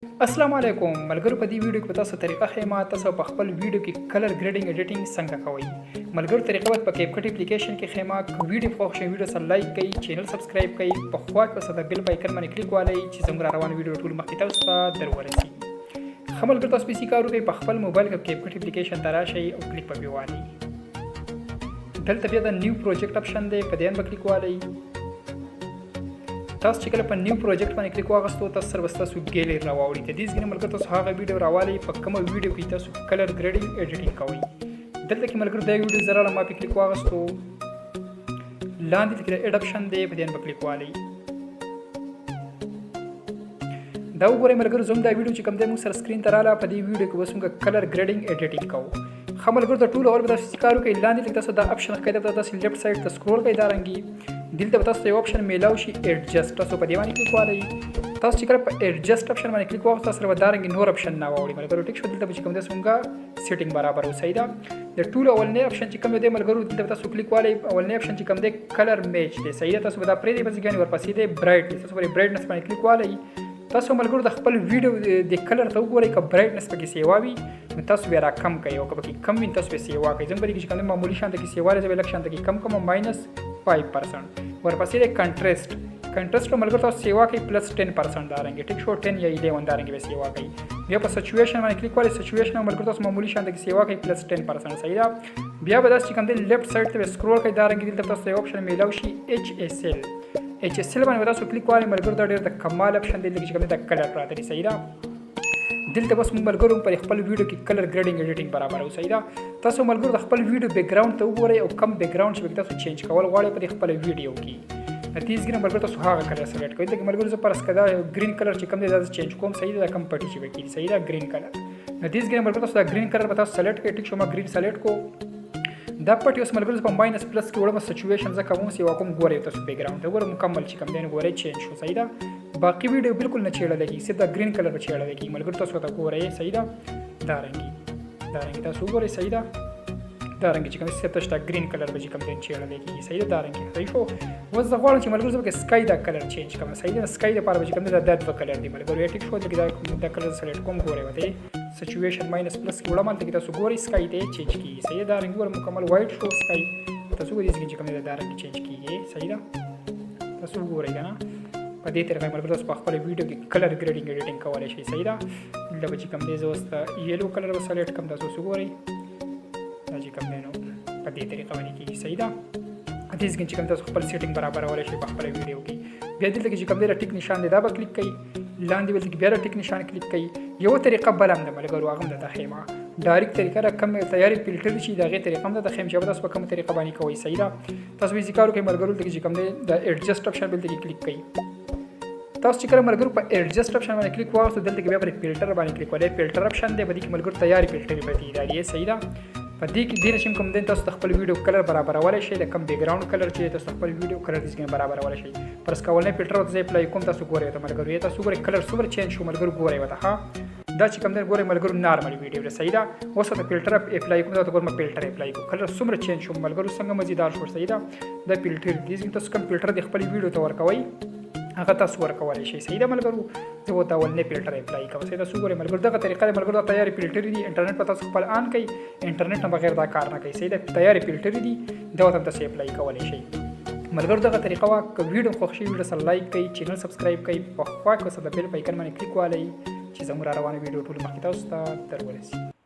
अस्सलाम वालेकुम मलगरू په دې ویډیو کې تاسو طریقه خیمه تاسو په خپل ویډیو کې کلر ګریډینګ ایډیټینګ څنګه کوئ ملګرو طریقه په کیپ کټ اپلیکیشن کې خیمه ویډیو خوښ شي ویډیو سره لایک کړئ چینل سبسکرایب کړئ په خوا کې وسه د بیل آیکن باندې کلیک والئ چې زموږ روان ویډیو ټول مخکې تاسو ته درورسي خملګرو تاسو په کارو کې په خپل موبایل کې کیپ کټ اپلیکیشن ته راشئ او کلیک په بیوالئ دلته بیا د نیو پروجیکټ اپشن دی په دې باندې کلیک والئ تاسو چې کله په نیو پروجیکټ باندې کلیک واغستو تاسو سره تاسو ګیلری راوړي ته دې ځګنه ملګرو تاسو هغه ویډیو راوالي په کومه ویډیو کې تاسو کلر ګریډینګ ایډیټینګ کوئ دلته کې ملګرو دا ویډیو زره ما په کلیک واغستو لاندې کې اډ اپشن دی په دې باندې کلیک والئ دا وګورئ ملګرو زوم دا ویډیو چې کوم د موږ سره سکرین ته رااله په دې ویډیو کې وسمګه کلر ګریډینګ ایډیټینګ کوو خملګرو د ټول اور به تاسو کارو کې لاندې تاسو دا اپشن ښکته تاسو لیفټ سایډ ته سکرول کړئ دا رنګي دلته تاسو یو اپشن میلاو شي ایڈجسټ تاسو په دې باندې کلیک والئ تاسو چې کله په ایڈجسټ اپشن باندې کلیک واغستو سره دا رنګ نور اپشن نه واوړي ملګرو ټیک شو دلته چې کوم د څنګه سیټینګ برابر وسای دا د ټول اولنې اپشن چې کوم دی ملګرو دلته تاسو کلیک والئ اولنې اپشن چې کوم دی کلر میچ دی صحیح ده تاسو به دا پرې دی بس ګان ورپسې دی برایټ تاسو په برایټنس باندې کلیک والئ تاسو ملګرو د خپل ویډیو د کلر ته وګورئ که برایټنس پکې سیوا وي نو تاسو بیا را کم کوئ او که پکې کم وي نو تاسو بیا سیوا کوئ ځکه چې کوم معمولي شانته کې سیوا دی زه به لږ شانته کې کم کوم -5% ورپسې د کنټرست ملګرو تاسو سیوا کوئ +10% دا رنګ ټیک شو 10 یا 11 دا رنګ به سیوا کوئ بیا په سچویشن باندې کلیک والئ سچویشن ملګرو تاسو معمولي شانته کې سیوا کوئ +10% صحیح ده بیا به داسې کوم دی لیفټ سایډ ته سکرول کوئ دا رنګ دلته تاسو یو اپشن میلاو شي HSL باندې تاسو کلیک والئ ملګرو دا ډېر د کمال اپشن دی چې کوم د کلر پراته دی صحیح ده دلته بس ملګرو پر خپل ویډیو کې کلر ګریډینګ ایډیټینګ برابر او صحیح ده تاسو ملګرو د خپل ویډیو بیک ګراوند ته وګورئ او کم بیک ګراوند چې تاسو چینج کول غواړئ په خپل ویډیو کې نتیجه ګرم ملګرو تاسو هغه کلر سلیکټ کړئ دا ملګرو زه پرس کدا گرین کلر چې کوم دی دا چینج کوم صحیح ده کم پټی چې وکړي صحیح ده گرین کلر نتیجه ګرم ملګرو تاسو دا گرین کلر به تاسو سلیکټ کړئ ټیک شو ما گرین سلیکټ کو دا پټ اوس ملګرو په ماینس پلس کې وړم سچویشن ځکه کوم سی واکوم ګورئ تاسو بیک ګراوند ته ګورئ مکمل چې کوم دی ګورئ چینج شو صحیح ده باقي ویډیو بالکل نه چېړه لګي صرف دا گرین کلر به چېړه لګي ملګرو تاسو ته ګورئ صحیح ده دا رنګي تاسو ګورئ صحیح ده دا رنګ چې کوم څه تاسو گرین کلر به کوم دی چېړه لګي صحیح ده دا رنګ صحیح شو وز د غواړم چې ملګرو زه به سکای دا کلر چینج کوم صحیح ده سکای لپاره به کوم دی دا د کلر دی ملګرو ټیک شو دا کلر سلیکټ کوم ګورئ وته سچویشن -+ کې وړم ته تاسو ګورئ سکای ته چینج کیږي صحیح ده رنګ ور مکمل وایټ شو سکای تاسو ګورئ چې کوم دی دا رنګ چینج کیږي صحیح ده تاسو ګورئ کنه په دې طریقې ملګرو تاسو په خپل ویډیو کې کلر ګریډینګ ایډیټینګ کولای شئ صحیح ده دلته چې کوم دی زه اوس یلو کلر به سلیکټ کوم تاسو ګورئ دا چې کوم دی نو په دې طریقه باندې کیږي صحیح ده دې ځکه چې کوم تاسو خپل سیټینګ برابرولای شئ په خپل ویډیو کې بیا دلته چې کوم دی ټیک نشان دی دا به کلیک کړئ لاندې ولته بیا ټیک نشان کلیک کړئ یو طریقه بل هم ده ملګرو هغه هم د خیمه ډایرکټ طریقه را کم تیاری فلټر شي دا غي طریقه هم د خیم چې تاسو په کومه طریقه باندې کوئ صحیح ده تاسو به ذکر کوئ ملګرو ته چې کوم دی د ایڈجسټ اپشن بل ته کلیک کړئ تاسو چې کله ملګرو په ایڈجسټ اپشن باندې کلیک واغستو دلته بیا پر فلټر باندې کلیک وکړئ فلټر اپشن دی بده کې ملګرو تیاری فلټر پتی دی صحیح ده په دې کې ډیر شم کوم دین تاسو خپل ویډیو کلر برابرولای شئ د کم بیک ګراوند کلر چې تاسو خپل ویډیو کلر دې څنګه برابرولای شئ پرس کولنه فلټر ته اپلای کوم تاسو ګورئ ته ملګرو یا تاسو ګورئ کلر سوبر چینج شو ملګرو ګورئ وته ها دا چې کوم دین ګورئ ملګرو نارمل ویډیو ده صحیح ده اوس ته فلټر اپلای کوم تاسو ګورئ فلټر اپلای کو کلر سوبر چینج شو ملګرو څنګه مزیدار شو صحیح ده د فلټر دې تاسو کوم فلټر د خپل ویډیو ته ورکوي هغه تاسو ورکولای شئ صحیح ده ملګرو زه وته ولنه فلټر اپلای کوم صحیح تاسو ګورئ ملګرو دغه طریقه ملګرو د تیاری فلټر دي انټرنیټ په تاسو خپل آن کړئ انټرنیټ نه بغیر دا کار نه کوي صحیح ده تیاری فلټر دي دا وته تاسو اپلای کولای شئ ملګرو دغه طریقه وا ک ویډیو خوښ شي ویډیو سره لایک کړئ چینل سبسکرایب کړئ په خوا کې سره د بیل آیکن باندې کلیک والئ چې زموږ روانه ویډیو ټول مخکې تاسو ته درورسي